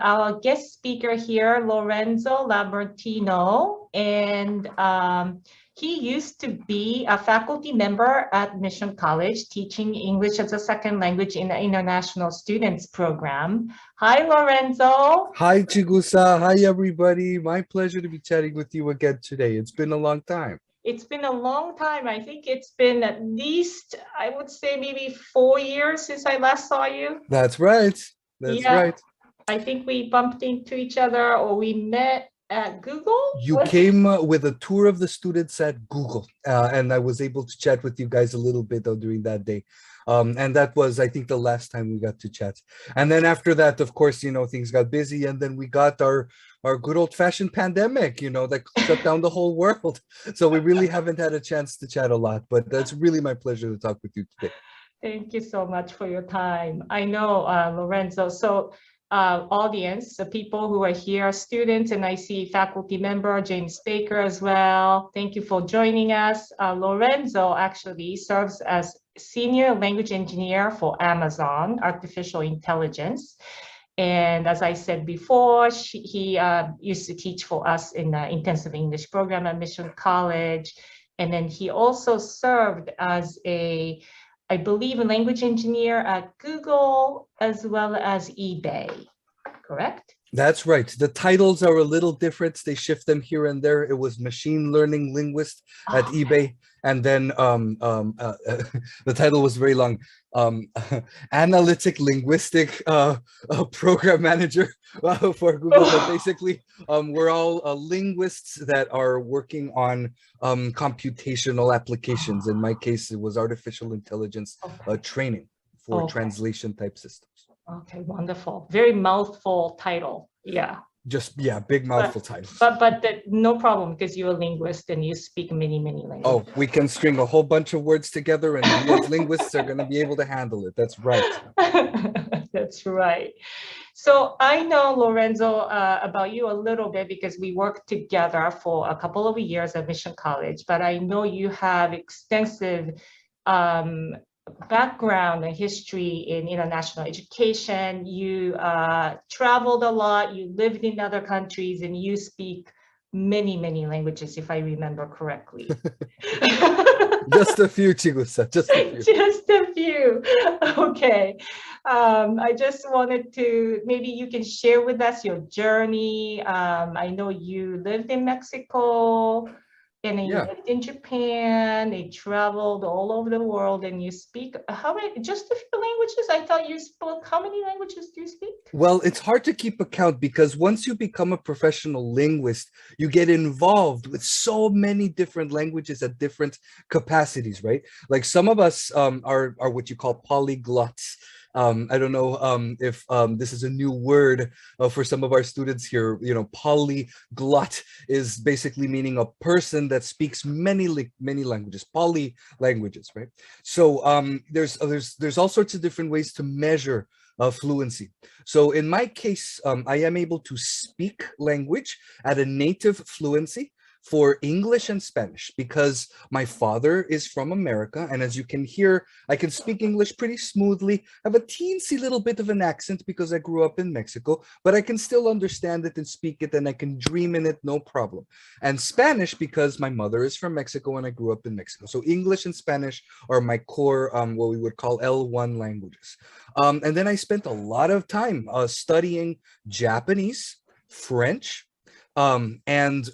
Our guest speaker here, Lorenzo Lambertino, and he used to be a faculty member at Mission College, teaching English as a second language in the International Students Program. Hi, Lorenzo. Hi, Chigusa. Hi, everybody. My pleasure to be chatting with you again today. It's been a long time. It's been a long time. I think it's been at least, I would say, maybe 4 years since I last saw you. That's right. That's Yeah, right. I think we bumped into each other or we met at Google. You came with a tour of the students at Google, and I was able to chat with you guys a little bit during that day. And that was, I think, the last time we got to chat. And then after that, of course, things got busy, and then we got our good old-fashioned pandemic, that shut down the whole world. So we really haven't had a chance to chat a lot, but it's really my pleasure to talk with you today. Thank you so much for your time. I know, Lorenzo. So, audience, the people who are here, students, and I see faculty member James Baker as well. Thank you for joining us. Lorenzo actually serves as senior language engineer for Amazon Artificial Intelligence. And as I said before, he used to teach for us in the intensive English program at Mission College. And then he also served as I believe, a language engineer at Google as well as eBay, correct? That's right. The titles are a little different. They shift them here and there. It was machine learning linguist at eBay. And then the title was very long. Analytic linguistic program manager for Google. But basically, we're all linguists that are working on computational applications. In my case, it was artificial intelligence training for translation type systems. Okay, wonderful. Very mouthful title. Yeah. Big mouthful title. But no problem because you're a linguist and you speak many languages. Oh, we can string a whole bunch of words together and we as linguists are going to be able to handle it. That's right. That's right. So I know, Lorenzo, about you a little bit because we worked together for a couple of years at Mission College, but I know you have extensive background and history in international education. You traveled a lot, you lived in other countries, and you speak many languages, if I remember correctly. Just a few, Chigusa, just a few. Just a few. Okay. I just wanted to, maybe you can share with us your journey. I know you lived in Mexico, and you lived in Japan, they traveled all over the world, and you speak just a few languages? I thought you spoke, how many languages do you speak? Well, it's hard to keep account because once you become a professional linguist, you get involved with so many different languages at different capacities, right? Like some of us are what you call polyglots. I don't know if this is a new word for some of our students here. Polyglot is basically meaning a person that speaks many languages, poly languages, right? So there's all sorts of different ways to measure fluency. So in my case, I am able to speak language at a native fluency for English and Spanish because my father is from America. And as you can hear, I can speak English pretty smoothly. I have a teensy little bit of an accent because I grew up in Mexico, but I can still understand it and speak it and I can dream in it, no problem. And Spanish because my mother is from Mexico and I grew up in Mexico. So English and Spanish are my core, what we would call L1 languages. And then I spent a lot of time studying Japanese, French, and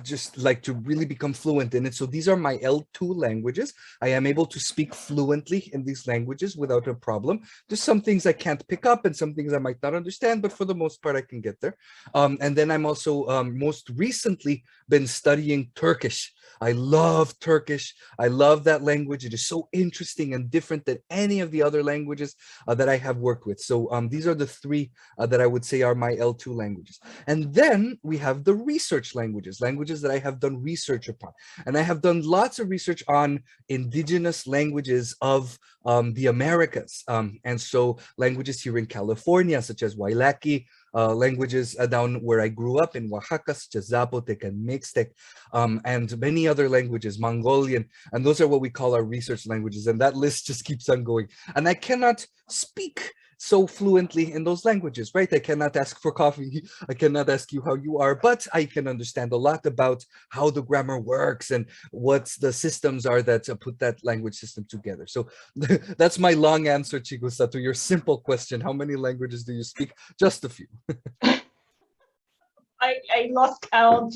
just like to really become fluent in it. So these are my L2 languages. I am able to speak fluently in these languages without a problem. There's some things I can't pick up and some things I might not understand, but for the most part, I can get there. And then I'm also most recently been studying Turkish. I love Turkish. I love that language. It is so interesting and different than any of the other languages that I have worked with. So these are the three that I would say are my L2 languages. And then we have the research languages that I have done research upon. And I have done lots of research on indigenous languages of the Americas. And so languages here in California, such as Wailaki, languages down where I grew up in Oaxaca, such as Zapotec and Mixtec, and many other languages, Mongolian, and those are what we call our research languages. And that list just keeps on going. And I cannot speak so fluently in those languages, right? I cannot ask for coffee. I cannot ask you how you are, but I can understand a lot about how the grammar works and what the systems are that put that language system together. So that's my long answer, Chigusa, to your simple question. How many languages do you speak? Just a few. I lost count.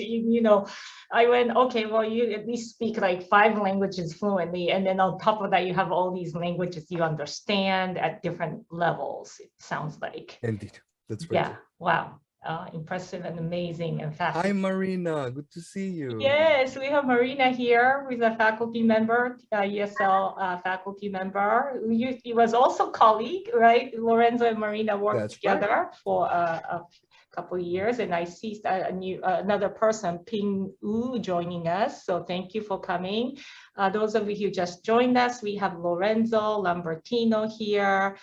I went, okay, well, you at least speak like 5 languages fluently. And then on top of that, you have all these languages you understand at different levels, it sounds like. Indeed. That's right. Yeah, wow. Impressive and amazing and Hi, fascinating. Marina. Good to see you. Yes, we have Marina here, who's a faculty member, ESL faculty member. He was also colleague, right? Lorenzo and Marina worked That's together right. for a couple of years, and I see another person, Ping Wu, joining us. So thank you for coming. Those of you who just joined us, we have Lorenzo Lambertino here.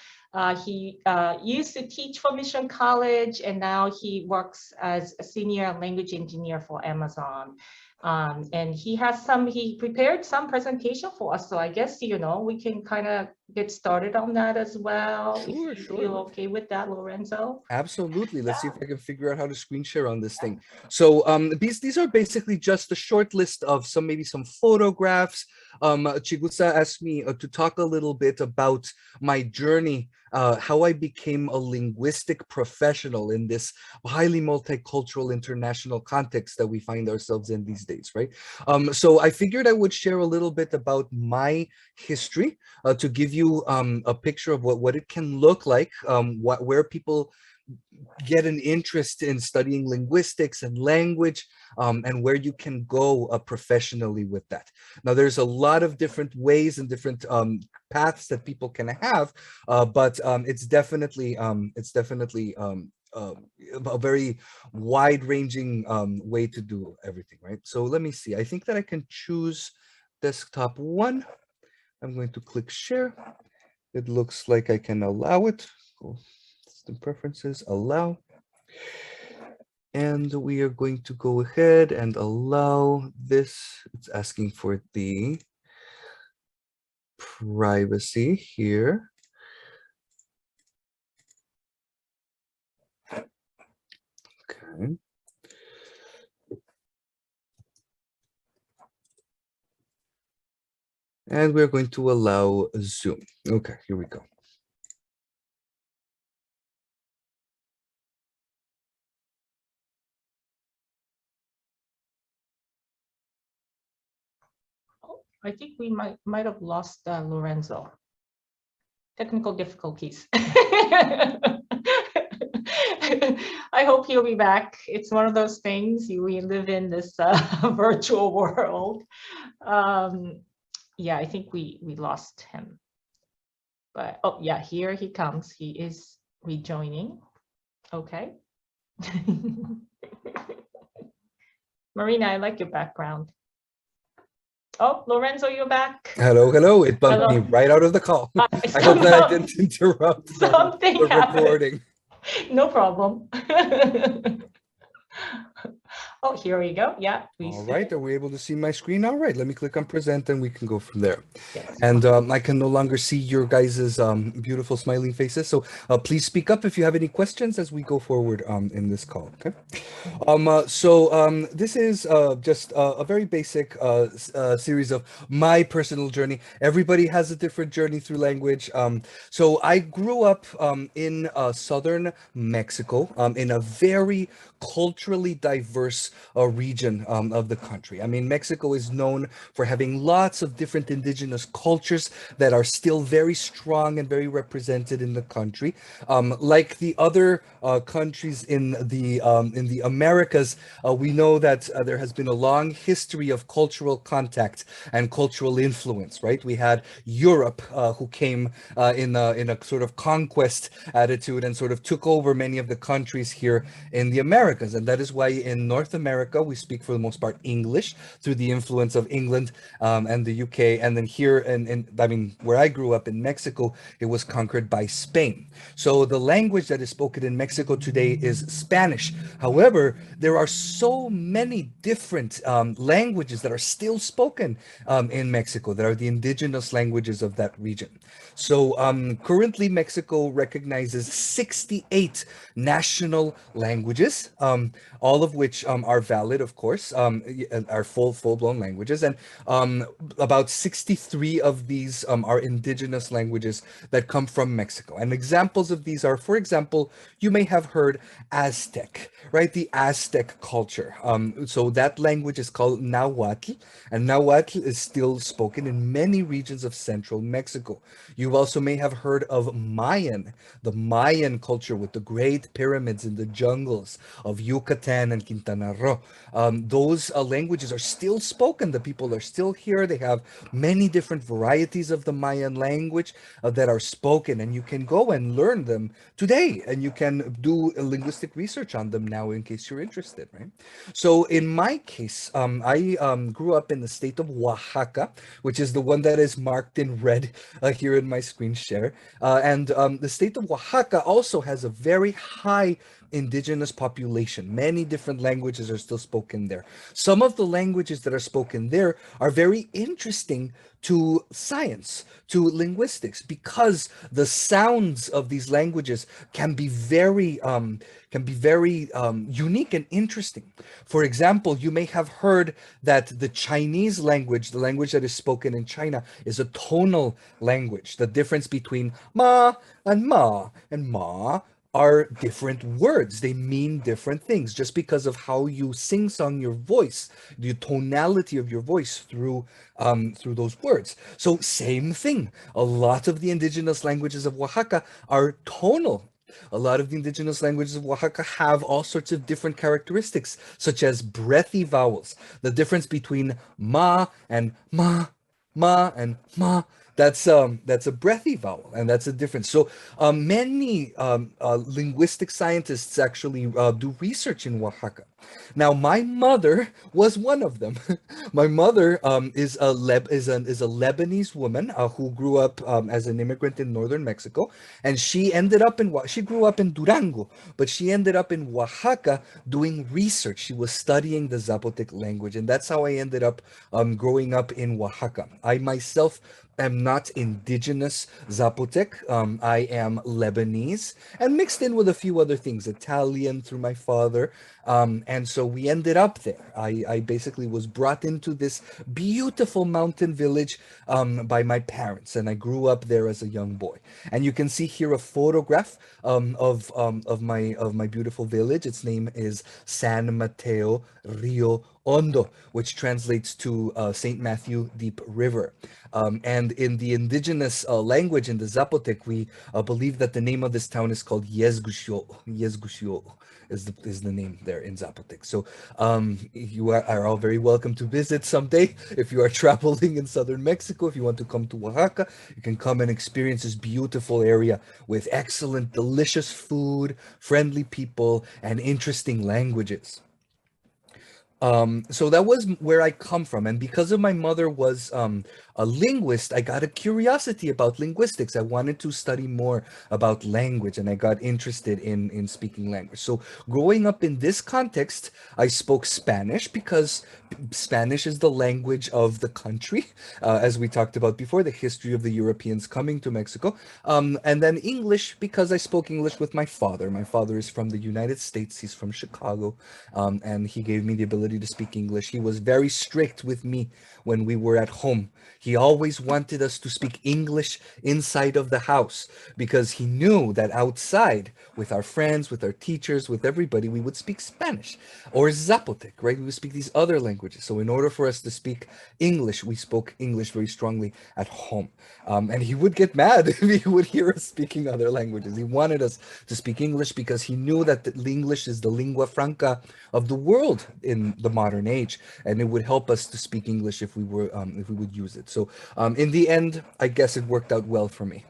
He used to teach for Mission College, and now he works as a senior language engineer for Amazon. And he prepared some presentation for us. So I guess, we can kind of get started on that as well. Sure, if you sure. feel okay with that, Lorenzo. Absolutely. Let's see if I can figure out how to screen share on this thing. So these are basically just a short list of maybe some photographs. Chigusa asked me to talk a little bit about my journey, how I became a linguistic professional in this highly multicultural international context that we find ourselves in these days, right? So I figured I would share a little bit about my history to give you a picture of what it can look like, where people get an interest in studying linguistics and language, and where you can go professionally with that. Now, there's a lot of different ways and different paths that people can have, but it's definitely a very wide-ranging way to do everything, right? So let me see. I think that I can choose desktop 1. I'm going to click share. It looks like I can allow it. Cool. System preferences, allow. And we are going to go ahead and allow this. It's asking for the privacy here. Okay. And we're going to allow Zoom. Okay, here we go. I think we might have lost Lorenzo. Technical difficulties. I hope he'll be back. It's one of those things, we live in this virtual world. Yeah, I think we lost him. But oh yeah, here he comes. He is rejoining. Okay. Marina, I like your background. Oh, Lorenzo, you're back. Hello, hello. It bumped Hello. me right out of the call. I hope that I didn't interrupt the recording. No problem. Oh, here we go. Yeah. All right. Are we able to see my screen? All right. Let me click on present and we can go from there. Yes. And I can no longer see your guys' beautiful smiling faces. So please speak up if you have any questions as we go forward in this call. Okay. This is just a very basic series of my personal journey. Everybody has a different journey through language. So I grew up in southern Mexico, in a very culturally diverse region of the country. I mean, Mexico is known for having lots of different indigenous cultures that are still very strong and very represented in the country. Like the other countries in the Americas, we know that there has been a long history of cultural contact and cultural influence, right? We had Europe who came in a sort of conquest attitude and sort of took over many of the countries here in the Americas. And that is why in North America, we speak for the most part English through the influence of England and the UK. And then here, I mean, where I grew up in Mexico, it was conquered by Spain. So the language that is spoken in Mexico today is Spanish. However, there are so many different languages that are still spoken in Mexico that are the indigenous languages of that region. So currently, Mexico recognizes 68 national languages, all of which are valid, of course, are full-blown languages, and about 63 of these are indigenous languages that come from Mexico. And examples of these are, for example, you may have heard Aztec, right? The Aztec culture. So that language is called Nahuatl, and Nahuatl is still spoken in many regions of central Mexico. You also may have heard of Mayan, the Mayan culture with the great pyramids in the jungles of Yucatan and Quintana Roo. Those languages are still spoken. The people are still here. They have many different varieties of the Mayan language that are spoken, and you can go and learn them today, and you can do linguistic research on them now in case you're interested, right? So in my case, I grew up in the state of Oaxaca, which is the one that is marked in red here in my screen share. And the state of Oaxaca also has a very high indigenous population. Many different languages are still spoken there. Some of the languages that are spoken there are very interesting to science, to linguistics, because the sounds of these languages can be very unique and interesting. For example, you may have heard that the Chinese language, the language that is spoken in China, is a tonal language. The difference between ma and ma and ma are different words. They mean different things just because of how you sing-song your voice, the tonality of your voice through those words. So same thing. A lot of the indigenous languages of Oaxaca are tonal. A lot of the indigenous languages of Oaxaca have all sorts of different characteristics, such as breathy vowels. The difference between ma and ma and ma, that's a breathy vowel, and that's a difference. So many linguistic scientists actually do research in Oaxaca. Now, my mother was one of them. My mother is a Lebanese woman who grew up as an immigrant in northern Mexico, and she grew up in Durango, but she ended up in Oaxaca doing research. She was studying the Zapotec language, and that's how I ended up growing up in Oaxaca. I myself am not indigenous Zapotec. I am Lebanese and mixed in with a few other things, Italian through my father. And so we ended up there. I basically was brought into this beautiful mountain village by my parents, and I grew up there as a young boy. And you can see here a photograph of my beautiful village. Its name is San Mateo Rio Hondo, which translates to St. Matthew Deep River. And in the indigenous language, in the Zapotec, we believe that the name of this town is called Yezgushio. Yezgushio is the name there in Zapotec. So you are all very welcome to visit someday. If you are traveling in southern Mexico, if you want to come to Oaxaca, you can come and experience this beautiful area with excellent, delicious food, friendly people, and interesting languages. So that was where I come from. And because of my mother was a linguist, I got a curiosity about linguistics. I wanted to study more about language, and I got interested in speaking language. So growing up in this context, I spoke Spanish because Spanish is the language of the country, as we talked about before, the history of the Europeans coming to Mexico. And then English because I spoke English with my father. My father is from the United States. He's from Chicago, and he gave me the ability to speak English. He was very strict with me when we were at home. He always wanted us to speak English inside of the house because he knew that outside, with our friends, with our teachers, with everybody, we would speak Spanish or Zapotec, right? We would speak these other languages. So in order for us to speak English, we spoke English very strongly at home. And he would get mad if he would hear us speaking other languages. He wanted us to speak English because he knew that the English is the lingua franca of the world in the modern age, and it would help us to speak English if we would use it. So in the end, I guess it worked out well for me.